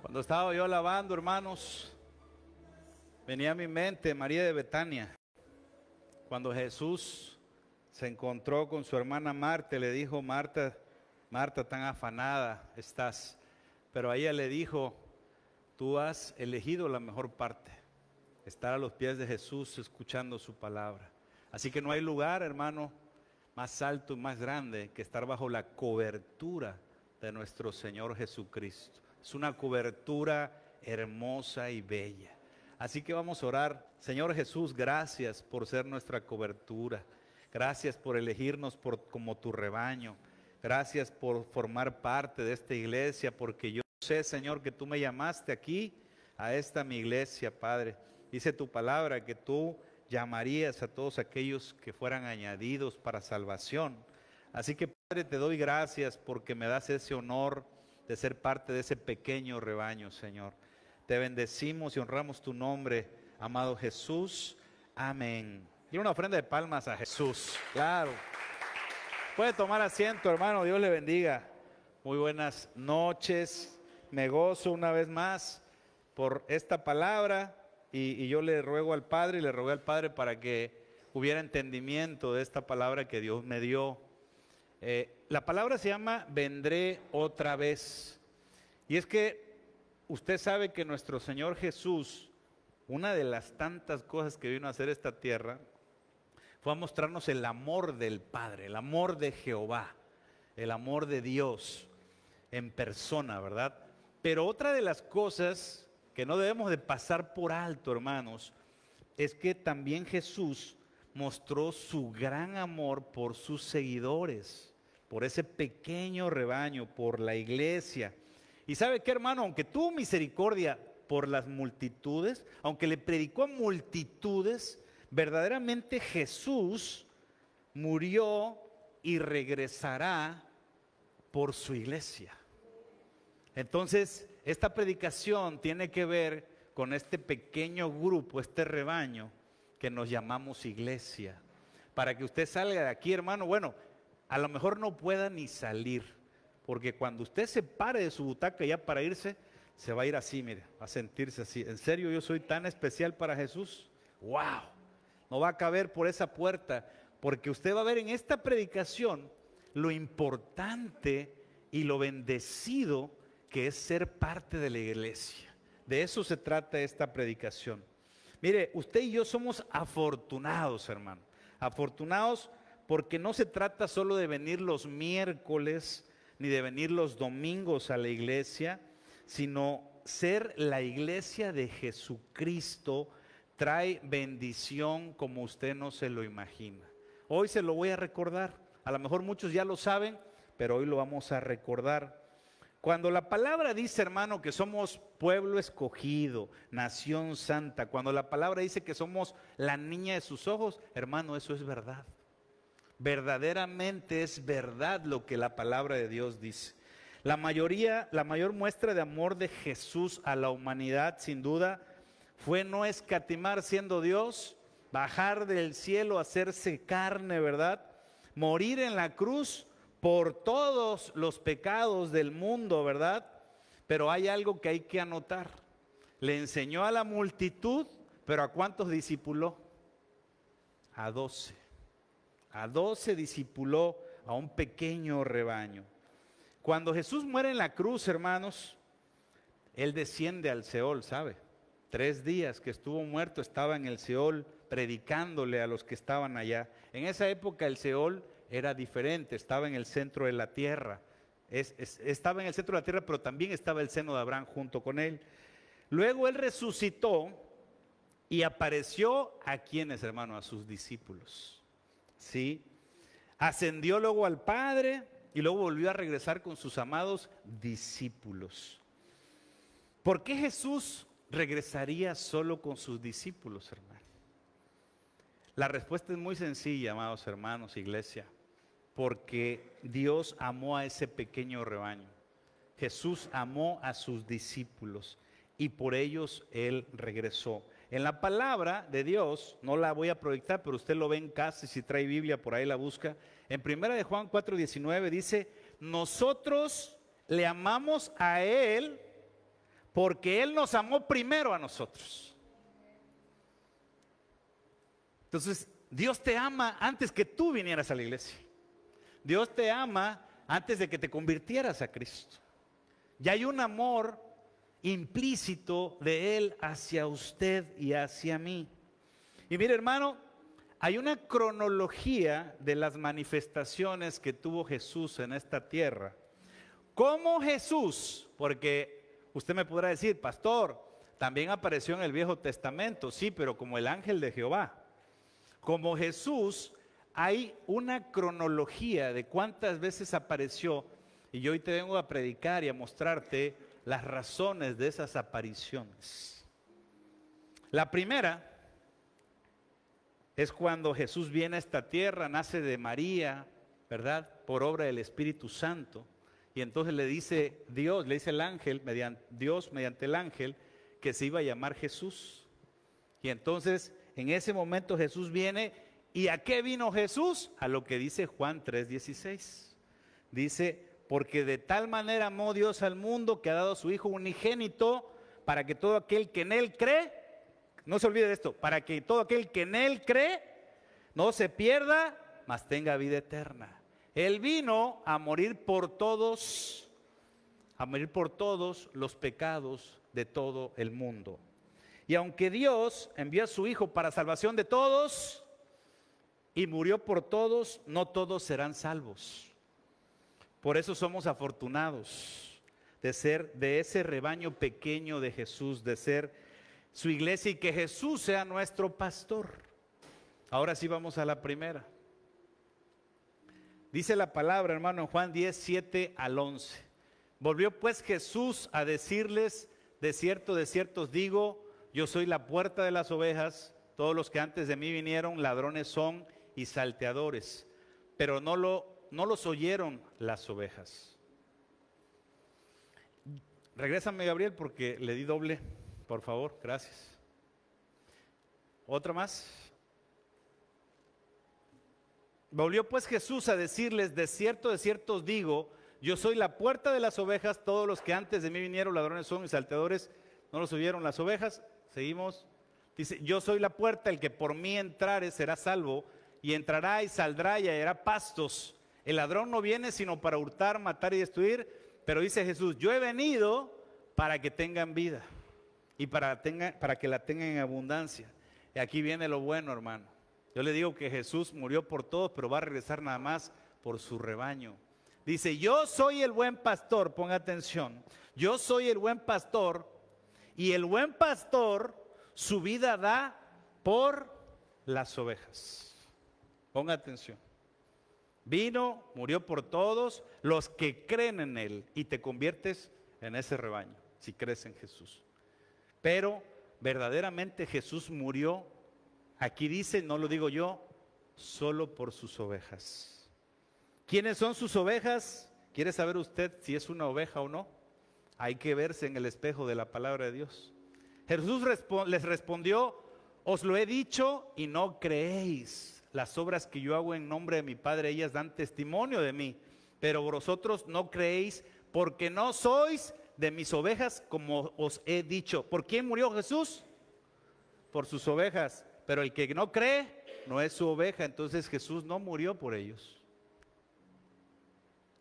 Cuando estaba yo alabando, hermanos, venía a mi mente María de Betania. Cuando Jesús se encontró con su hermana Marta, le dijo: Marta, Marta, tan afanada estás. Pero a ella le dijo: tú has elegido la mejor parte, estar a los pies de Jesús escuchando su palabra. Así que no hay lugar, hermano, más alto y más grande que estar bajo la cobertura de nuestro Señor Jesucristo. Es una cobertura hermosa y bella. Así que vamos a orar. Señor Jesús, gracias por ser nuestra cobertura. Gracias por elegirnos como tu rebaño. Gracias por formar parte de esta iglesia, porque yo sé, Señor, que tú me llamaste aquí, a esta mi iglesia, Padre. Dice tu palabra que tú llamarías a todos aquellos que fueran añadidos para salvación. Así que, Padre, te doy gracias porque me das ese honor de ser parte de ese pequeño rebaño, Señor. Te bendecimos y honramos tu nombre, amado Jesús. Amén. Y una ofrenda de palmas a Jesús. Claro. Puede tomar asiento, hermano. Dios le bendiga. Muy buenas noches. Me gozo una vez más por esta palabra. Y yo le ruego al Padre y le rogué al Padre para que hubiera entendimiento de esta palabra que Dios me dio. La palabra se llama vendré otra vez. Y es que usted sabe que nuestro Señor Jesús, una de las tantas cosas que vino a hacer esta tierra, fue a mostrarnos el amor del Padre, el amor de Jehová, el amor de Dios en persona, ¿verdad? Pero otra de las cosas que no debemos de pasar por alto, hermanos, es que también Jesús mostró su gran amor por sus seguidores, por ese pequeño rebaño, por la iglesia. Y ¿sabe qué, hermano? Aunque tuvo misericordia por las multitudes, aunque le predicó a multitudes, verdaderamente Jesús murió y regresará por su iglesia. Entonces, esta predicación tiene que ver con este pequeño grupo, este rebaño que nos llamamos iglesia. Para que usted salga de aquí, hermano, bueno, a lo mejor no pueda ni salir, porque cuando usted se pare de su butaca ya para irse, se va a ir así, mire, va a sentirse así. ¿En serio yo soy tan especial para Jesús? ¡Wow! No va a caber por esa puerta, porque usted va a ver en esta predicación lo importante y lo bendecido que es ser parte de la iglesia. De eso se trata esta predicación. Mire, usted y yo somos afortunados, hermano. Afortunados porque no se trata solo de venir los miércoles ni de venir los domingos a la iglesia, sino ser la iglesia de Jesucristo trae bendición como usted no se lo imagina. Hoy se lo voy a recordar. A lo mejor muchos ya lo saben, pero hoy lo vamos a recordar. Cuando la palabra dice, hermano, que somos pueblo escogido, nación santa, cuando la palabra dice que somos la niña de sus ojos, hermano, eso es verdad. Verdaderamente es verdad lo que la palabra de Dios dice. La mayor muestra de amor de Jesús a la humanidad, sin duda, fue no escatimar siendo Dios, bajar del cielo, hacerse carne, ¿verdad? Morir en la cruz por todos los pecados del mundo, ¿verdad? Pero hay algo que hay que anotar. Le enseñó a la multitud, pero ¿a cuántos discipuló? A 12. A 12 discipuló a un pequeño rebaño. Cuando Jesús muere en la cruz, hermanos, Él desciende al Seol, ¿sabe? 3 días que estuvo muerto, estaba en el Seol predicándole a los que estaban allá. En esa época el Seol era diferente, estaba en el centro de la tierra. Estaba en el centro de la tierra, pero también estaba el seno de Abraham junto con él. Luego Él resucitó y apareció a quienes, hermano, a sus discípulos. ¿Sí? Ascendió luego al Padre y luego volvió a regresar con sus amados discípulos. ¿Por qué Jesús regresaría solo con sus discípulos, hermano? La respuesta es muy sencilla, amados hermanos, iglesia. Porque Dios amó a ese pequeño rebaño. Jesús amó a sus discípulos y por ellos Él regresó. En la palabra de Dios, no la voy a proyectar, pero usted lo ve en casa y si trae Biblia por ahí la busca. En 1 de Juan 4:19 dice: nosotros le amamos a Él porque Él nos amó primero a nosotros. Entonces, Dios te ama antes que tú vinieras a la iglesia. Dios te ama antes de que te convirtieras a Cristo. Ya hay un amor implícito de Él hacia usted y hacia mí. Y mire, hermano, hay una cronología de las manifestaciones que tuvo Jesús en esta tierra. ¿Cómo Jesús? Porque usted me podrá decir, pastor, también apareció en el Viejo Testamento. Sí, pero como el ángel de Jehová. Como Jesús, hay una cronología de cuántas veces apareció, y yo hoy te vengo a predicar y a mostrarte las razones de esas apariciones. La primera es cuando Jesús viene a esta tierra, nace de María, ¿verdad? Por obra del Espíritu Santo, y entonces le dice Dios, le dice el ángel, Dios mediante el ángel, que se iba a llamar Jesús. Y entonces en ese momento Jesús viene. ¿Y a qué vino Jesús? A lo que dice Juan 3:16. Dice, porque de tal manera amó Dios al mundo que ha dado a su Hijo unigénito, para que todo aquel que en Él cree, no se olvide de esto, para que todo aquel que en Él cree no se pierda, mas tenga vida eterna. Él vino a morir por todos los pecados de todo el mundo. Y aunque Dios envió a su Hijo para salvación de todos y murió por todos, no todos serán salvos. Por eso somos afortunados de ser de ese rebaño pequeño de Jesús, de ser su iglesia y que Jesús sea nuestro pastor. Ahora sí vamos a la primera. Dice la palabra, hermano, en Juan 10:7 al 11. Volvió pues Jesús a decirles, de cierto os digo, yo soy la puerta de las ovejas, todos los que antes de mí vinieron ladrones son y salteadores, pero no los oyeron las ovejas. Regrésame, Gabriel, porque le di doble, por favor, gracias. Otra más. Volvió pues Jesús a decirles, de cierto os digo, yo soy la puerta de las ovejas, todos los que antes de mí vinieron ladrones son y salteadores, no los oyeron las ovejas. Seguimos. Dice, yo soy la puerta, el que por mí entrare será salvo, y entrará y saldrá y hallará pastos. El ladrón no viene sino para hurtar, matar y destruir, pero dice Jesús, yo he venido para que tengan vida y para que la tengan en abundancia. Y aquí viene lo bueno, hermano. Yo le digo que Jesús murió por todos, pero va a regresar nada más por su rebaño. Dice, yo soy el buen pastor, ponga atención, yo soy el buen pastor, y el buen pastor su vida da por las ovejas. Ponga atención. Vino, murió por todos los que creen en Él y te conviertes en ese rebaño, si crees en Jesús. Pero verdaderamente Jesús murió, aquí dice, no lo digo yo, solo por sus ovejas. ¿Quiénes son sus ovejas? ¿Quiere saber usted si es una oveja o no? Hay que verse en el espejo de la palabra de Dios. Jesús les respondió, os lo he dicho y no creéis. Las obras que yo hago en nombre de mi Padre, ellas dan testimonio de mí, pero vosotros no creéis porque no sois de mis ovejas, como os he dicho. ¿Por quién murió Jesús? Por sus ovejas, pero el que no cree no es su oveja, entonces Jesús no murió por ellos.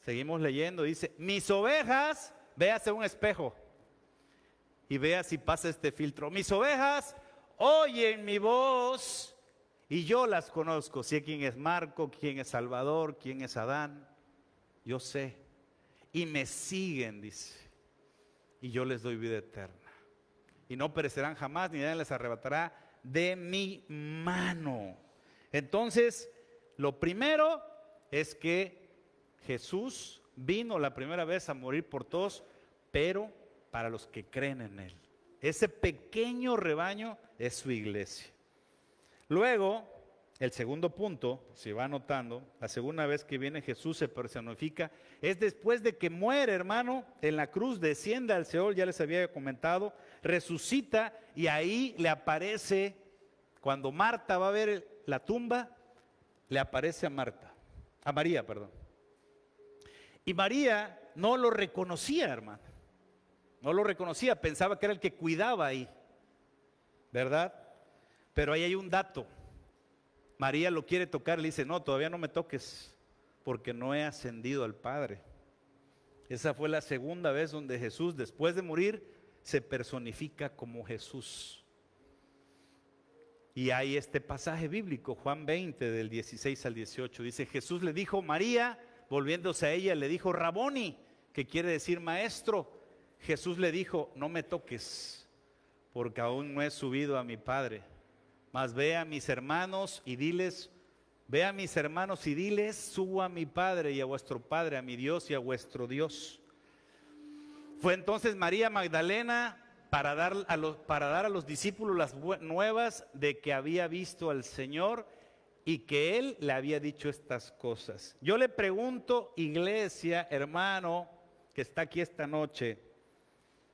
Seguimos leyendo, dice, mis ovejas, véase un espejo y vea si pasa este filtro. Mis ovejas oyen mi voz y yo las conozco. Sé quién es Marco, quién es Salvador, quién es Adán, yo sé. Y me siguen, dice, y yo les doy vida eterna. Y no perecerán jamás, ni nadie les arrebatará de mi mano. Entonces, lo primero es que Jesús vino la primera vez a morir por todos, pero para los que creen en Él. Ese pequeño rebaño es su iglesia. Luego, el segundo punto, si va anotando, la segunda vez que viene Jesús se personifica, es después de que muere, hermano, en la cruz, desciende al Seol, ya les había comentado, resucita y ahí le aparece, cuando Marta va a ver la tumba, le aparece a María. Y María no lo reconocía, hermano. No lo reconocía, pensaba que era el que cuidaba ahí, ¿verdad? Pero ahí hay un dato. María lo quiere tocar, le dice, no, todavía no me toques, porque no he ascendido al Padre. Esa fue la segunda vez donde Jesús, después de morir, se personifica como Jesús. Y hay este pasaje bíblico, Juan 20, del 16 al 18, dice, Jesús le dijo, María, volviéndose a ella, le dijo, Raboni, que quiere decir maestro. Jesús le dijo, no me toques, porque aún no he subido a mi Padre, mas ve a mis hermanos y diles, subo a mi Padre y a vuestro Padre, a mi Dios y a vuestro Dios. Fue entonces María Magdalena para dar a los discípulos las nuevas de que había visto al Señor y que Él le había dicho estas cosas. Yo le pregunto, iglesia, hermano, que está aquí esta noche,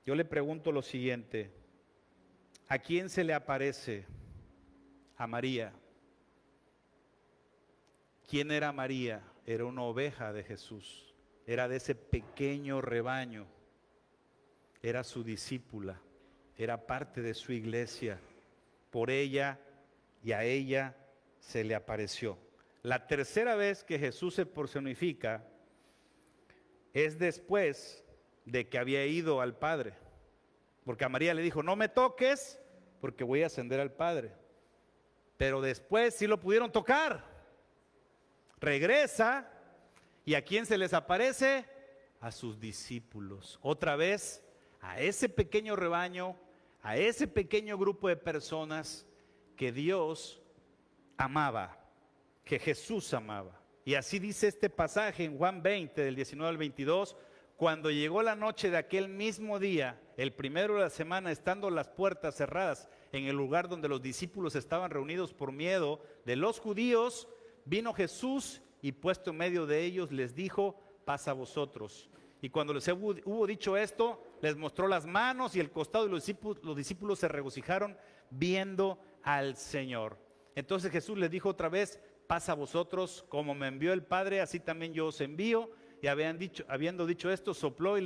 yo le pregunto lo siguiente, ¿a quién se le aparece? A María. ¿Quién era María? Era una oveja de Jesús, era de ese pequeño rebaño. Era su discípula, era parte de su iglesia. Por ella y a ella se le apareció. La tercera vez que Jesús se personifica es después de que había ido al Padre. Porque a María le dijo, no me toques porque voy a ascender al Padre. Pero después sí lo pudieron tocar. Regresa y ¿a quién se les aparece? A sus discípulos. Otra vez a ese pequeño rebaño, a ese pequeño grupo de personas que Dios amaba, que Jesús amaba. Y así dice este pasaje en Juan 20, del 19 al 22, cuando llegó la noche de aquel mismo día, el primero de la semana, estando las puertas cerradas en el lugar donde los discípulos estaban reunidos por miedo de los judíos, vino Jesús y puesto en medio de ellos les dijo, paz a vosotros. Y cuando les hubo dicho esto, les mostró las manos y el costado, y los discípulos se regocijaron viendo al Señor. Entonces Jesús les dijo otra vez, paz a vosotros, como me envió el Padre, así también yo os envío. Y habiendo dicho esto, sopló y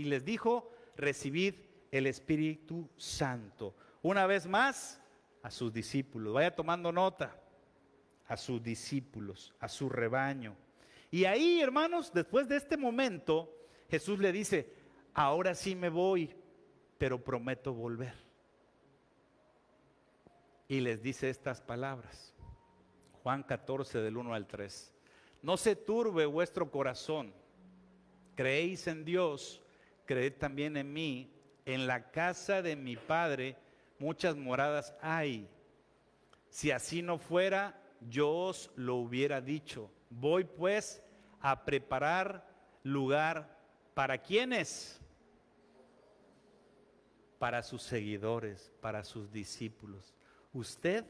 les dijo, recibid el Espíritu Santo. Una vez más, a sus discípulos. Vaya tomando nota. A sus discípulos, a su rebaño. Y ahí, hermanos, después de este momento, Jesús le dice, ahora sí me voy, pero prometo volver. Y les dice estas palabras. Juan 14, del 1 al 3. No se turbe vuestro corazón. Creéis en Dios, creed también en mí. En la casa de mi Padre muchas moradas hay. Si así no fuera, yo os lo hubiera dicho. Voy pues a preparar lugar para ¿quiénes? Para sus seguidores, para sus discípulos. Usted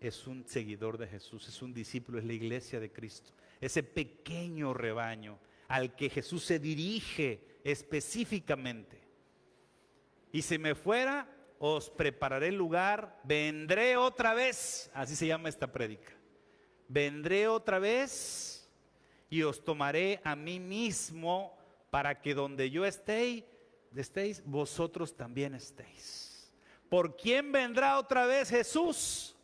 es un seguidor de Jesús, es un discípulo, es la iglesia de Cristo. Ese pequeño rebaño al que Jesús se dirige específicamente. Y si me fuera, os prepararé lugar, vendré otra vez, así se llama esta prédica. Vendré otra vez y os tomaré a mí mismo para que donde yo estéis, vosotros también estéis. ¿Por quién vendrá otra vez Jesús?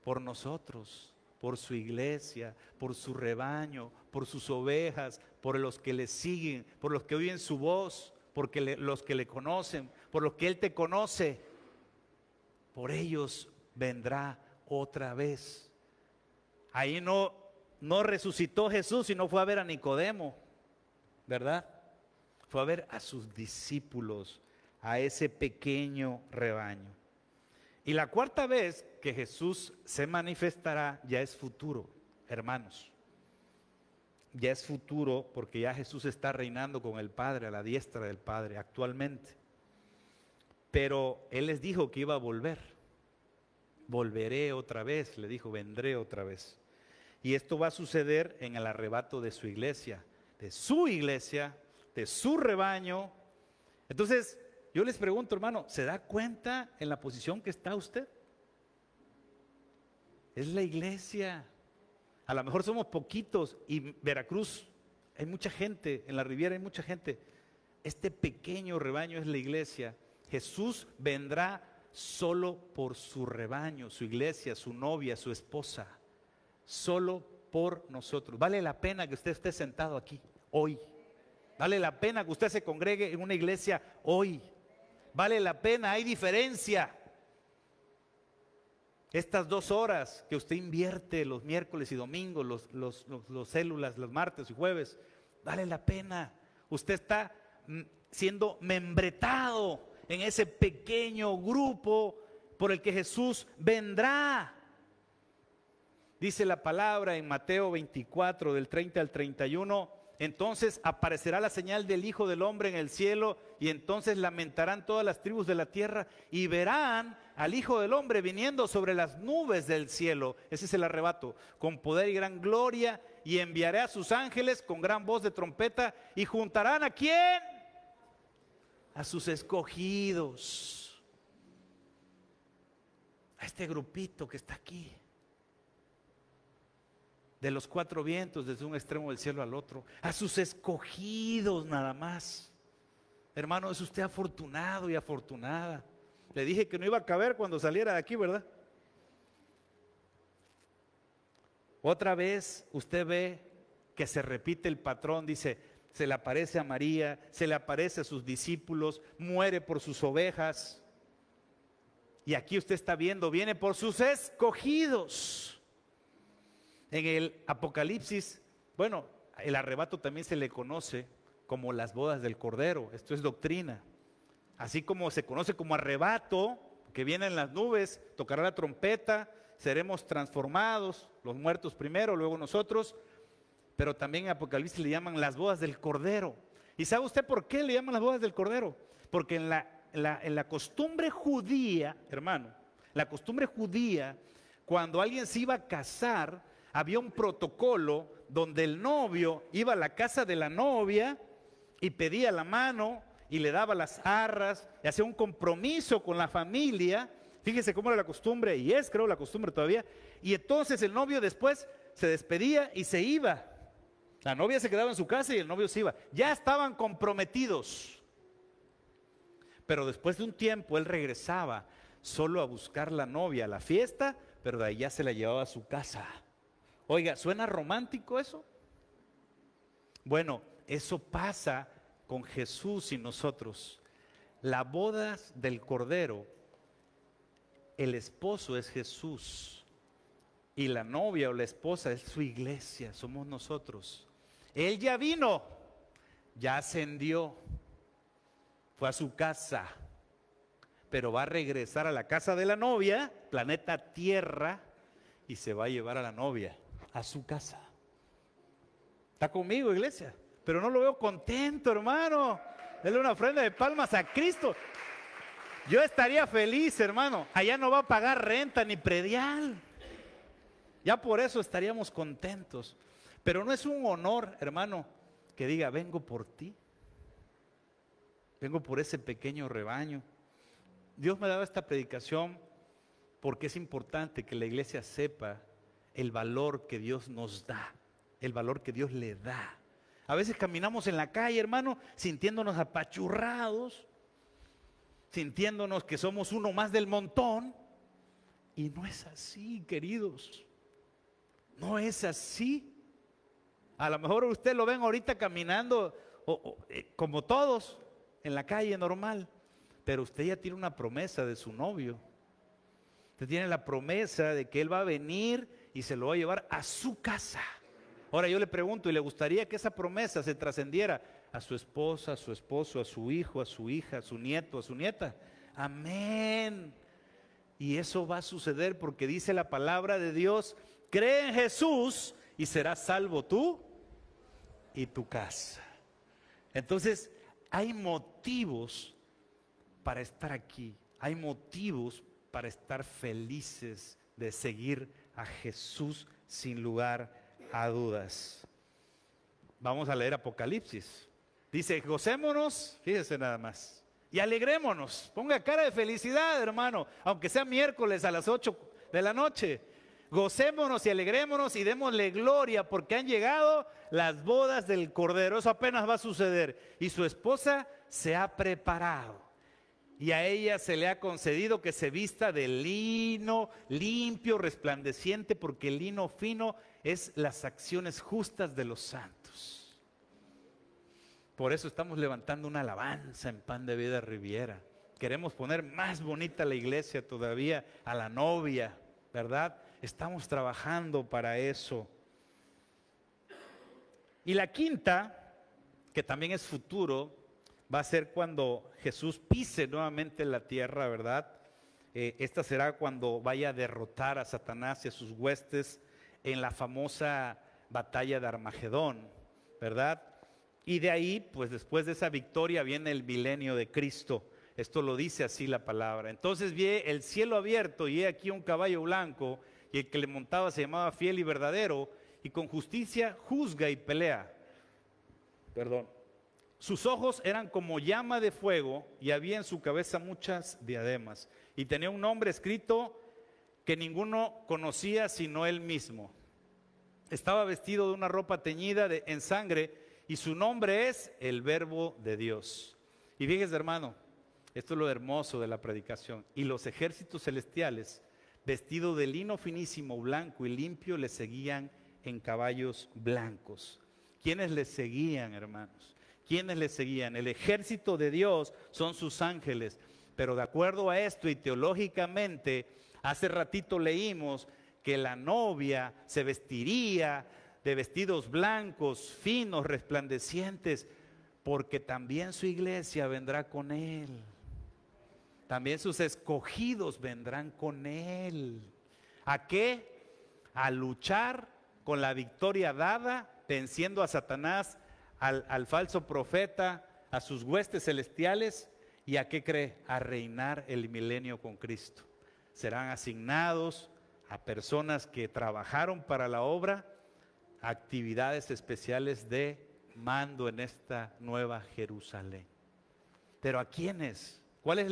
Por nosotros, por su iglesia, por su rebaño, por sus ovejas, por los que le siguen, por los que oyen su voz, los que le conocen, por los que Él te conoce. Por ellos vendrá otra vez. Ahí no resucitó Jesús, sino fue a ver a Nicodemo, ¿verdad? Fue a ver a sus discípulos, a ese pequeño rebaño. Y la cuarta vez que Jesús se manifestará ya es futuro, hermanos. Ya es futuro porque ya Jesús está reinando con el Padre, a la diestra del Padre actualmente. Pero Él les dijo que iba a volver. Volveré otra vez, le dijo, vendré otra vez. Y esto va a suceder en el arrebato de su iglesia, de su rebaño. Entonces, yo les pregunto, hermano, ¿se da cuenta en la posición que está usted? Es la iglesia. A lo mejor somos poquitos y Veracruz hay mucha gente, en la Riviera hay mucha gente, este pequeño rebaño es la iglesia. Jesús vendrá solo por su rebaño, su iglesia, su novia, su esposa. Solo por nosotros. Vale la pena que usted esté sentado aquí hoy. Vale la pena que usted se congregue en una iglesia hoy. Vale la pena, hay diferencia. Estas 2 horas que usted invierte los miércoles y domingos, los células, los martes y jueves, vale la pena. Usted está siendo membretado en ese pequeño grupo por el que Jesús vendrá. Dice la palabra en Mateo 24, del 30 al 31, entonces aparecerá la señal del Hijo del Hombre en el cielo, y entonces lamentarán todas las tribus de la tierra y verán al Hijo del Hombre viniendo sobre las nubes del cielo. Ese es el arrebato, con poder y gran gloria, y enviará a sus ángeles con gran voz de trompeta, y juntarán ¿a quién? A sus escogidos, a este grupito que está aquí, de los 4 vientos, desde un extremo del cielo al otro, a sus escogidos nada más. Hermano, es usted afortunado y afortunada. Le dije que no iba a caber cuando saliera de aquí, ¿verdad? Otra vez usted ve que se repite el patrón, dice, se le aparece a María, se le aparece a sus discípulos, muere por sus ovejas. Y aquí usted está viendo, viene por sus escogidos. En el Apocalipsis, bueno, el arrebato también se le conoce como las bodas del Cordero. Esto es doctrina. Así como se conoce como arrebato, que viene en las nubes, tocará la trompeta, seremos transformados, los muertos primero, luego nosotros. Pero también en Apocalipsis le llaman las bodas del Cordero. ¿Y sabe usted por qué le llaman las bodas del Cordero? Porque en la costumbre judía, hermano, la costumbre judía, cuando alguien se iba a casar, había un protocolo donde el novio iba a la casa de la novia y pedía la mano y le daba las arras y hacía un compromiso con la familia. Fíjese cómo era la costumbre, y es creo la costumbre todavía. Y entonces el novio después se despedía y se iba. La novia se quedaba en su casa y el novio se iba. Ya estaban comprometidos. Pero después de un tiempo él regresaba solo a buscar la novia a la fiesta, pero de ahí ya se la llevaba a su casa. Oiga, ¿suena romántico eso? Bueno, eso pasa con Jesús y nosotros. La boda del Cordero, el esposo es Jesús y la novia o la esposa es su iglesia, somos nosotros. Él ya vino, ya ascendió, fue a su casa, pero va a regresar a la casa de la novia, planeta Tierra, y se va a llevar a la novia a su casa. ¿Está conmigo, iglesia? Pero no lo veo contento, hermano. Dele una ofrenda de palmas a Cristo. Yo estaría feliz, hermano. Allá no va a pagar renta ni predial. Ya por eso estaríamos contentos. Pero no es un honor, hermano, que diga, vengo por ti. Vengo por ese pequeño rebaño. Dios me daba esta predicación porque es importante que la iglesia sepa el valor que Dios nos da, el valor que Dios le da. A veces caminamos en la calle, hermano, sintiéndonos apachurrados, sintiéndonos que somos uno más del montón. Y no es así, queridos. No es así. A lo mejor usted lo ven ahorita caminando como todos en la calle normal, pero usted ya tiene una promesa de su novio. Usted tiene la promesa de que él va a venir y se lo va a llevar a su casa. Ahora yo le pregunto, ¿y le gustaría que esa promesa se trascendiera a su esposa, a su esposo, a su hijo, a su hija, a su nieto, a su nieta? Amén. Y eso va a suceder porque dice la palabra de Dios, cree en Jesús y serás salvo tú y tu casa. Entonces, hay motivos para estar aquí. Hay motivos para estar felices de seguir a Jesús sin lugar a dudas. Vamos a leer Apocalipsis. Dice, gocémonos, fíjese nada más, y alegrémonos. Ponga cara de felicidad, hermano, aunque sea miércoles a las 8 de la noche. gocémonos y alegrémonos y démosle gloria porque han llegado las bodas del Cordero. Eso apenas va a suceder. Y su esposa se ha preparado. Y a ella se le ha concedido que se vista de lino limpio, resplandeciente, porque el lino fino es las acciones justas de los santos. Por eso estamos levantando una alabanza en Pan de Vida Riviera. Queremos poner más bonita la iglesia todavía, a la novia, ¿verdad? Estamos trabajando para eso. Y la quinta, que también es futuro, va a ser cuando Jesús pise nuevamente la tierra, ¿verdad? Esta será cuando vaya a derrotar a Satanás y a sus huestes en la famosa batalla de Armagedón, ¿verdad? Y de ahí, pues después de esa victoria viene el milenio de Cristo. Esto lo dice así la palabra. Entonces vi el cielo abierto y he aquí un caballo blanco, y el que le montaba se llamaba Fiel y Verdadero, y con justicia juzga y pelea. Perdón. Sus ojos eran como llama de fuego y había en su cabeza muchas diademas. Y tenía un nombre escrito que ninguno conocía sino él mismo. Estaba vestido de una ropa teñida en sangre y su nombre es el Verbo de Dios. Y fíjese, hermano, esto es lo hermoso de la predicación. Y los ejércitos celestiales, vestidos de lino finísimo, blanco y limpio, le seguían en caballos blancos. ¿Quiénes le seguían, hermanos? ¿Quiénes le seguían? El ejército de Dios son sus ángeles. Pero de acuerdo a esto y teológicamente, hace ratito leímos que la novia se vestiría de vestidos blancos, finos, resplandecientes, porque también su iglesia vendrá con él. También sus escogidos vendrán con él. ¿A qué? A luchar con la victoria dada, venciendo a Satanás, al falso profeta, a sus huestes celestiales. ¿Y a qué cree? A reinar el milenio con Cristo. Serán asignados a personas que trabajaron para la obra, actividades especiales de mando en esta nueva Jerusalén. Pero ¿a quiénes? ¿Cuál es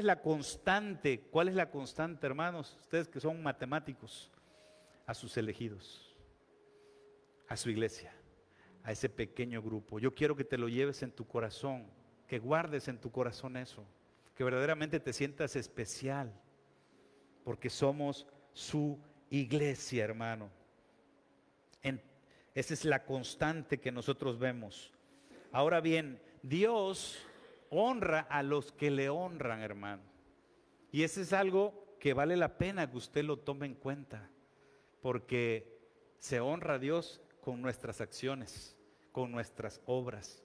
la constante? ¿Cuál es la constante, hermanos? Ustedes que son matemáticos, a sus elegidos, a su iglesia, a ese pequeño grupo. Yo quiero que te lo lleves en tu corazón, que guardes en tu corazón eso, que verdaderamente te sientas especial, porque somos su iglesia, hermano. Esa es la constante que nosotros vemos. Ahora bien, Dios honra a los que le honran, hermano. Y eso es algo que vale la pena que usted lo tome en cuenta, porque se honra a Dios con nuestras acciones, con nuestras obras,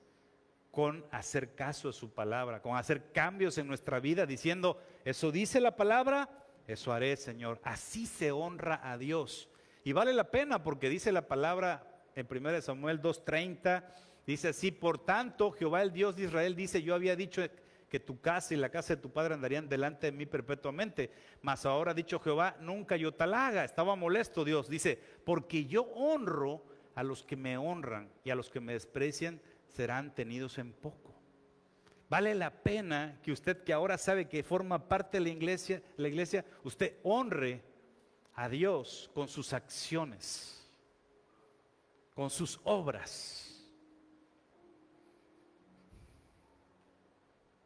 con hacer caso a su palabra, con hacer cambios en nuestra vida, diciendo, eso dice la palabra, eso haré, Señor. Así se honra a Dios. Y vale la pena porque dice la palabra en 1 Samuel 2:30, dice así: por tanto, Jehová el Dios de Israel dice, yo había dicho que tu casa y la casa de tu padre andarían delante de mí perpetuamente, mas ahora ha dicho Jehová, nunca yo tal haga. Estaba molesto Dios, dice, porque yo honro a los que me honran y a los que me desprecian serán tenidos en poco. Vale la pena que usted, que ahora sabe que forma parte de la iglesia, usted honre a Dios con sus acciones, con sus obras.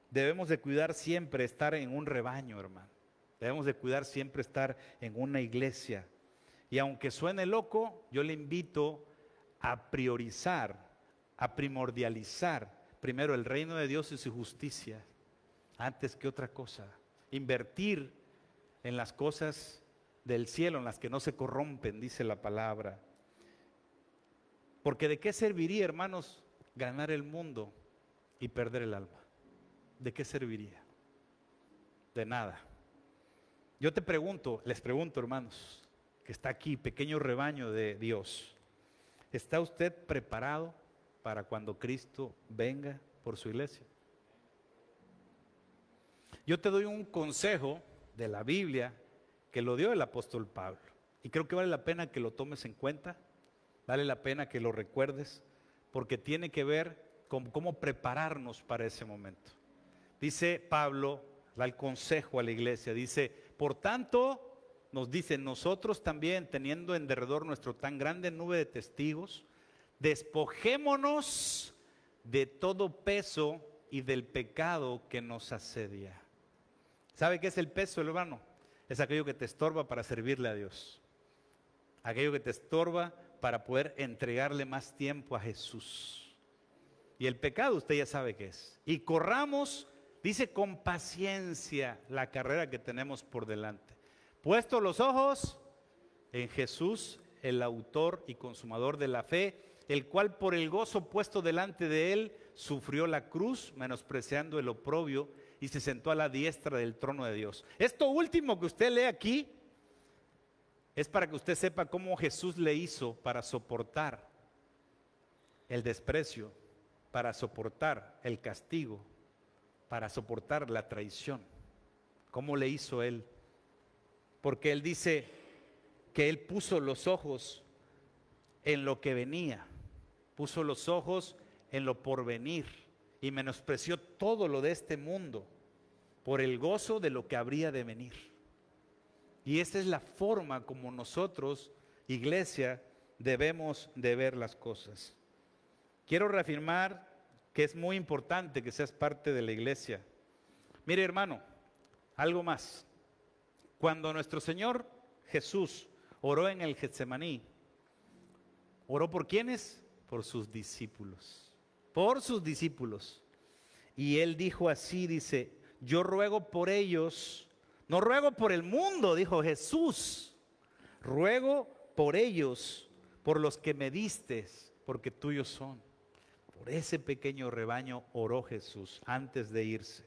Debemos de cuidar siempre estar en un rebaño, hermano. Debemos de cuidar siempre estar en una iglesia. Y aunque suene loco, yo le invito a priorizar, a primordializar primero el reino de Dios y su justicia, antes que otra cosa. Invertir en las cosas del cielo, en las que no se corrompen, dice la palabra. Porque ¿de qué serviría, hermanos, ganar el mundo y perder el alma? ¿De qué serviría? De nada. Yo te pregunto, les pregunto, hermanos, que está aquí, pequeño rebaño de Dios, ¿está usted preparado para cuando Cristo venga por su iglesia? Yo te doy un consejo de la Biblia que lo dio el apóstol Pablo, y creo que vale la pena que lo tomes en cuenta, vale la pena que lo recuerdes, porque tiene que ver con cómo prepararnos para ese momento. Dice Pablo, da el consejo a la iglesia, dice, por tanto, nos dice, nosotros también, teniendo en derredor nuestro tan grande nube de testigos, despojémonos de todo peso y del pecado que nos asedia. ¿Sabe qué es el peso, hermano? Es aquello que te estorba para servirle a Dios. Aquello que te estorba para poder entregarle más tiempo a Jesús. Y el pecado usted ya sabe qué es. Y corramos, dice, con paciencia la carrera que tenemos por delante. Puestos los ojos en Jesús, el autor y consumador de la fe, el cual por el gozo puesto delante de él sufrió la cruz, menospreciando el oprobio, y se sentó a la diestra del trono de Dios. Esto último que usted lee aquí es para que usted sepa cómo Jesús le hizo para soportar el desprecio, para soportar el castigo, para soportar la traición. ¿Cómo le hizo él? Porque él dice que él puso los ojos en lo que venía, puso los ojos en lo porvenir y menospreció todo lo de este mundo por el gozo de lo que habría de venir. Y esa es la forma como nosotros, iglesia, debemos de ver las cosas. Quiero reafirmar que es muy importante que seas parte de la iglesia. Mire, hermano, algo más. Cuando nuestro Señor Jesús oró en el Getsemaní, ¿oró por quiénes? Por sus discípulos. Por sus discípulos. Y Él dijo así, dice, yo ruego por ellos, no ruego por el mundo, dijo Jesús. Ruego por ellos, por los que me diste, porque tuyos son. Por ese pequeño rebaño oró Jesús antes de irse.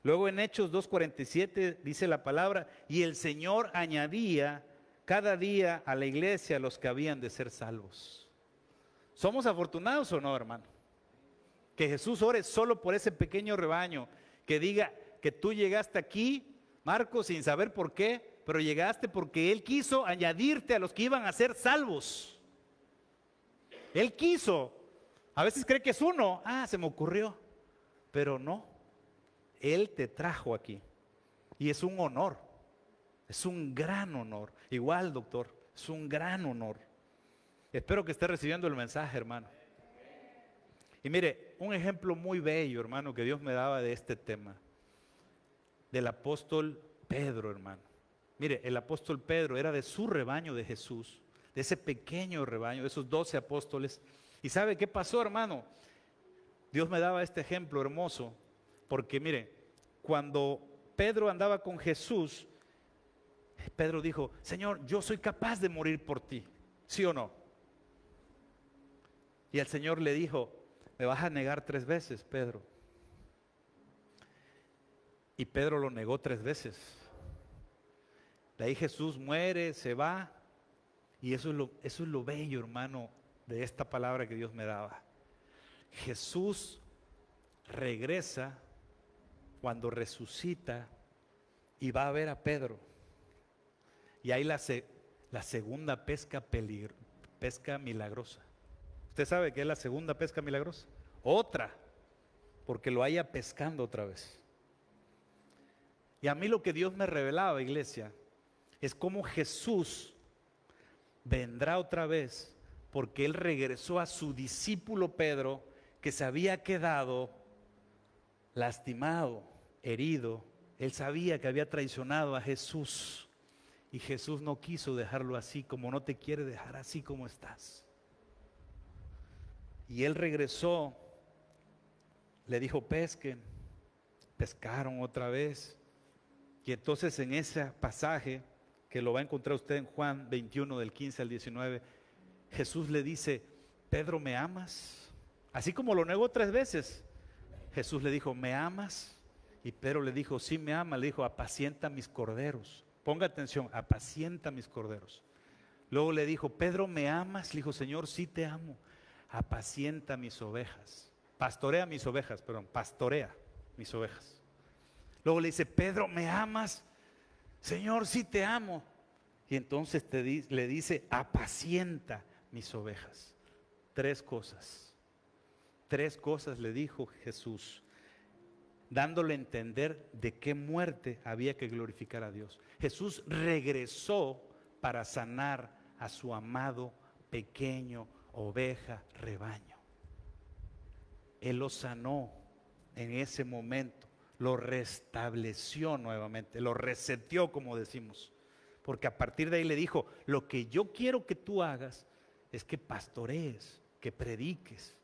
Luego en Hechos 2:47 dice la palabra, y el Señor añadía cada día a la iglesia a los que habían de ser salvos. ¿Somos afortunados o no, hermano? Que Jesús ore solo por ese pequeño rebaño, que diga que tú llegaste aquí, Marcos, sin saber por qué, pero llegaste porque Él quiso añadirte a los que iban a ser salvos. Él quiso. A veces cree que es uno, se me ocurrió, pero no. Él te trajo aquí y es un honor, es un gran honor. Igual, doctor, es un gran honor. Espero que esté recibiendo el mensaje, hermano. Y mire, un ejemplo muy bello, hermano, que Dios me daba de este tema, del apóstol Pedro, hermano. Mire, el apóstol Pedro era de su rebaño de Jesús, de ese pequeño rebaño, de esos 12 apóstoles. ¿Y sabe qué pasó, hermano? Dios me daba este ejemplo hermoso. Porque mire, cuando Pedro andaba con Jesús, Pedro dijo, Señor, yo soy capaz de morir por ti, ¿sí o no? Y el Señor le dijo, me vas a negar 3 veces, Pedro. Y Pedro lo negó 3 veces. De ahí Jesús muere, se va. Y eso es lo bello, hermano, de esta palabra que Dios me daba. Jesús regresa cuando resucita y va a ver a Pedro. Y hay la segunda pesca milagrosa. ¿Usted sabe qué es la segunda pesca milagrosa? Otra, porque lo haya pescando otra vez. Y a mí lo que Dios me revelaba, iglesia, es cómo Jesús vendrá otra vez, porque Él regresó a su discípulo Pedro, que se había quedado lastimado, herido. Él sabía que había traicionado a Jesús y Jesús no quiso dejarlo así, como no te quiere dejar así como estás. Y él regresó, le dijo pesquen, pescaron otra vez. Y entonces en ese pasaje, que lo va a encontrar usted en Juan 21 del 15 al 19, Jesús le dice, Pedro, ¿me amas? Así como lo negó 3 veces. Jesús le dijo, ¿me amas? Y Pedro le dijo, sí me ama. Le dijo, apacienta mis corderos. Ponga atención, apacienta mis corderos. Luego le dijo, Pedro, ¿me amas? Le dijo, Señor, sí te amo. Apacienta mis ovejas. Pastorea mis ovejas. Luego le dice, Pedro, ¿me amas? Señor, sí te amo. Y entonces le dice, apacienta mis ovejas. 3 cosas. 3 cosas le dijo Jesús. dándole a entender de qué muerte había que glorificar a Dios. Jesús regresó para sanar a su amado pequeño oveja rebaño. Él lo sanó en ese momento, lo restableció nuevamente, lo reseteó, como decimos, porque a partir de ahí le dijo: lo que yo quiero que tú hagas es que pastorees, que prediques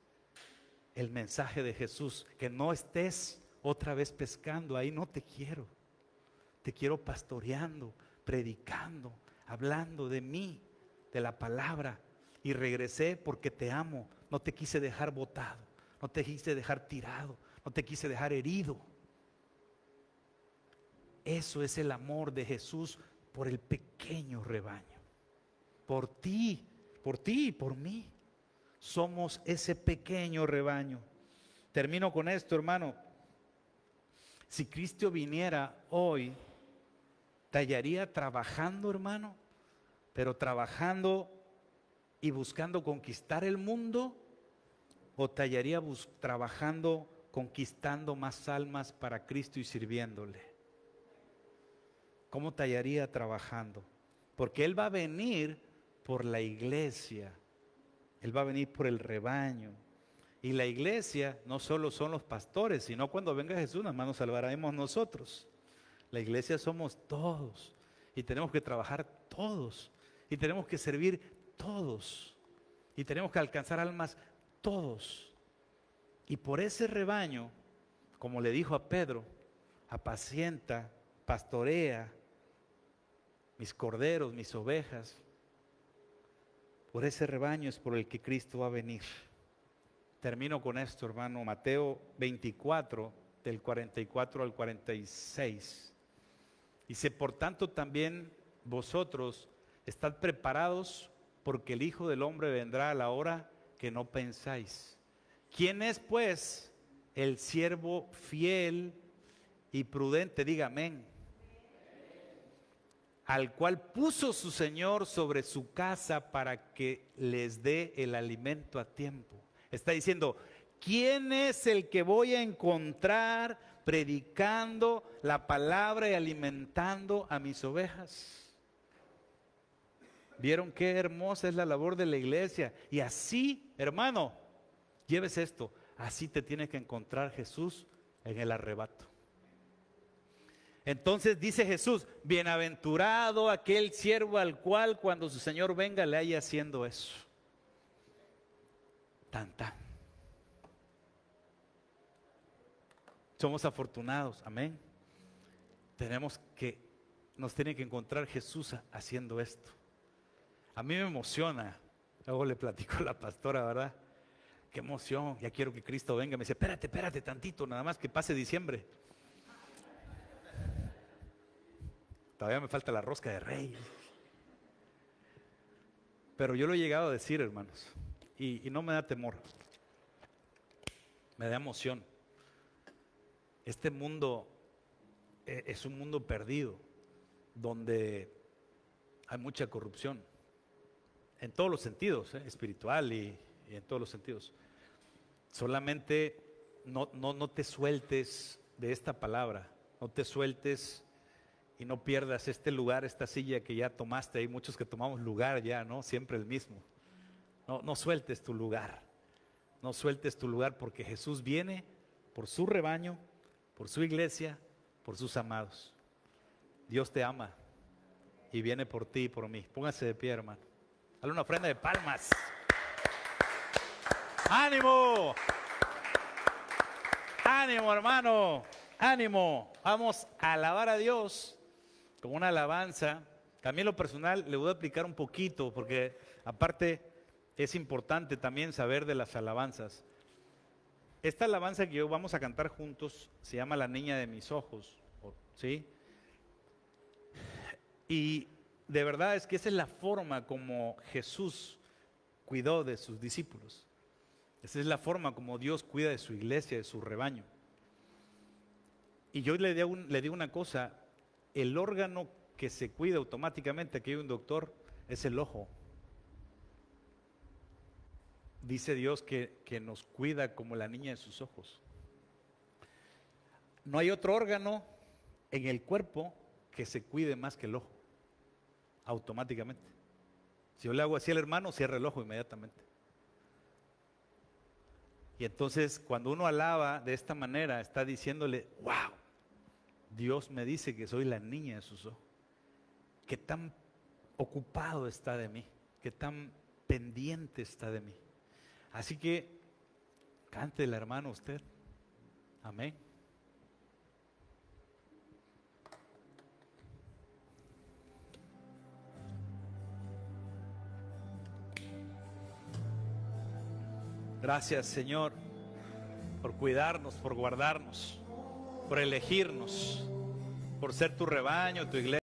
el mensaje de Jesús, que no estés otra vez pescando, ahí no te quiero pastoreando, predicando, hablando de mí, de la palabra. Y regresé porque te amo, no te quise dejar botado, no te quise dejar tirado, no te quise dejar herido. Eso es el amor de Jesús por el pequeño rebaño, por ti y por mí. Somos ese pequeño rebaño. Termino con esto, hermano. Si Cristo viniera hoy, ¿tallaría trabajando, hermano? Pero trabajando y buscando conquistar el mundo, ¿o tallaría trabajando, conquistando más almas para Cristo y sirviéndole? ¿Cómo tallaría trabajando? Porque Él va a venir por la iglesia, Él va a venir por el rebaño. Y la iglesia no solo son los pastores, sino cuando venga Jesús, nada más nos salvaremos nosotros. La iglesia somos todos y tenemos que trabajar todos y tenemos que servir todos y tenemos que alcanzar almas todos. Y por ese rebaño, como le dijo a Pedro, apacienta, pastorea mis corderos, mis ovejas. Por ese rebaño es por el que Cristo va a venir. Termino con esto, hermano. Mateo 24, del 44 al 46. Dice: por tanto también vosotros estad preparados, porque el Hijo del Hombre vendrá a la hora que no pensáis. ¿Quién es pues el siervo fiel y prudente? Diga amén. Al cual puso su Señor sobre su casa para que les dé el alimento a tiempo. Está diciendo: ¿quién es el que voy a encontrar predicando la palabra y alimentando a mis ovejas? ¿Vieron qué hermosa es la labor de la iglesia? Y así, hermano, lleves esto, así te tiene que encontrar Jesús en el arrebato. Entonces dice Jesús: bienaventurado aquel siervo al cual cuando su Señor venga le haya haciendo eso. Tan, tan. Somos afortunados, amén. Nos tiene que encontrar Jesús haciendo esto. A mí me emociona. Luego le platico a la pastora, ¿verdad? Qué emoción, ya quiero que Cristo venga. Me dice: espérate tantito, nada más que pase diciembre. Todavía me falta la rosca de Reyes. Pero yo lo he llegado a decir, hermanos, y no me da temor, me da emoción. Este mundo es un mundo perdido, donde hay mucha corrupción, en todos los sentidos, espiritual y en todos los sentidos. Solamente no te sueltes de esta palabra, no te sueltes y no pierdas este lugar, esta silla que ya tomaste. Hay muchos que tomamos lugar ya, ¿no? Siempre el mismo. No sueltes tu lugar, no sueltes tu lugar, porque Jesús viene por su rebaño, por su iglesia, por sus amados. Dios te ama y viene por ti y por mí. Póngase de pie, hermano. Dale una ofrenda de palmas. ¡Ánimo! ¡Ánimo, hermano! ¡Ánimo! Vamos a alabar a Dios con una alabanza. También lo personal le voy a explicar un poquito, porque aparte es importante también saber de las alabanzas. Esta alabanza que hoy vamos a cantar juntos se llama La Niña de Mis Ojos, ¿sí? Y de verdad es que esa es la forma como Jesús cuidó de sus discípulos. Esa es la forma como Dios cuida de su iglesia, de su rebaño. Y yo le digo una cosa: el órgano que se cuida automáticamente, aquí hay un doctor, es el ojo. Dice Dios que nos cuida como la niña de sus ojos. no hay otro órgano en el cuerpo que se cuide más que el ojo, automáticamente. Si yo le hago así al hermano, cierra el ojo inmediatamente. Y entonces cuando uno alaba de esta manera, está diciéndole, wow, Dios me dice que soy la niña de sus ojos. Qué tan ocupado está de mí, qué tan pendiente está de mí. Así que cántele, hermano, usted. Amén. Gracias, Señor, por cuidarnos, por guardarnos, por elegirnos, por ser tu rebaño, tu iglesia.